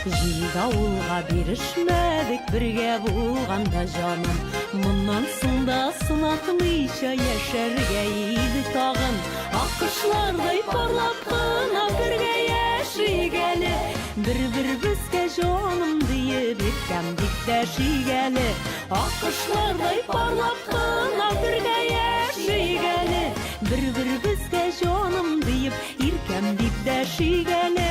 Жил дауылға берішмәдік бірге болғанда жаным. Мұнан сында сынатмайша яшәргә иді тағын. Аққышлардай парлап қына бірге яшигәлі. Бір-бір бізге жаным дейіп еткәмдік дәшигәлі. Аққышлардай парлап қына бірге яшигәлі. Бір-бір бізге жаным дейіп еркәмдік дәшигәлі.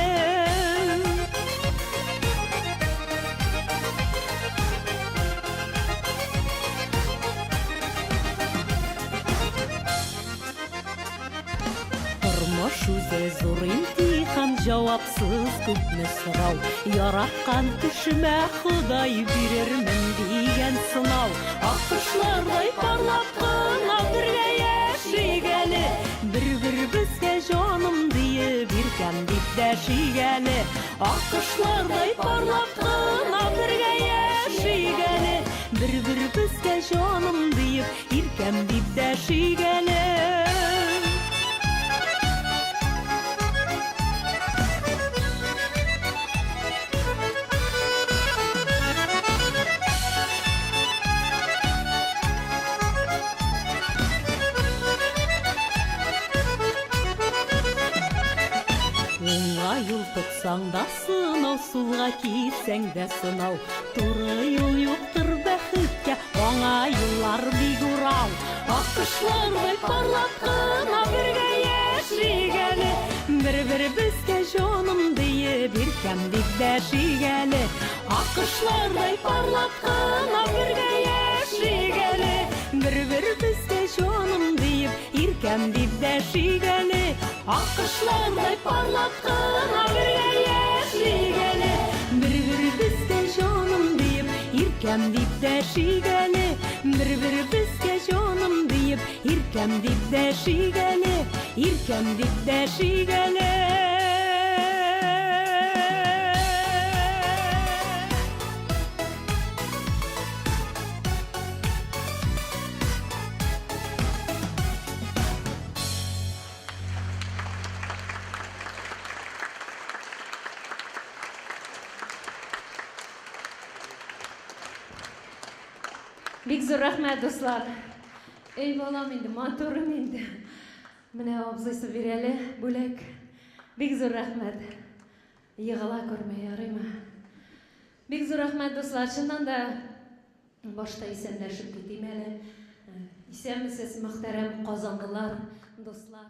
Тормыш үзе зур имтихан, жауапсыз күпне сұрау. Яратқан кішіме Құдай берермін деген сынау. Аққышлардай парлап қына бірге яшигәлі. Бір-бір бізге жаным дейіп еркәмдік дәшигәлі. Аққышлардай парлап қына бірге яшигәлі. Бір-бір бізге жаным дейіп еркәмдік дәшигәлі. Оңға юл тұтсаң да сынау, сулға кисәң дә сынау. Туры юл юқтыр бәхеткә, оңа юллар бик урау. Аққышлардай парлап қына бірге яшигәлі. Бір-бір бізге жаным дейіп еркәмдік дәшигәлі. Аққышлардай парлап қына бірге яшигәлі. Бір-бір бізге жаным дейіп еркәмдік дәшигәлі. Аққышлардай парлап қына бірге яшигәлі. Бір-бір бізге жаным дейіп еркәмдік дәшигәлі. Бір-бір бізге жаным дейіп еркәмдік дәшигәлі. Еркәмдік дәшигәлі. Бик зур рәхмәт, дуслар. Эй балам инде, матурым инде. Менә абзыйсы бирәле бүләк. Бик зур рәхмәт. Йығыла күрмәй ярыймы? Бик зур рәхмәт, дуслар. Чыннан да башта исәнләшеп китим әле. Исәнмесез, мөхтәрәм казанлылар, дуслар.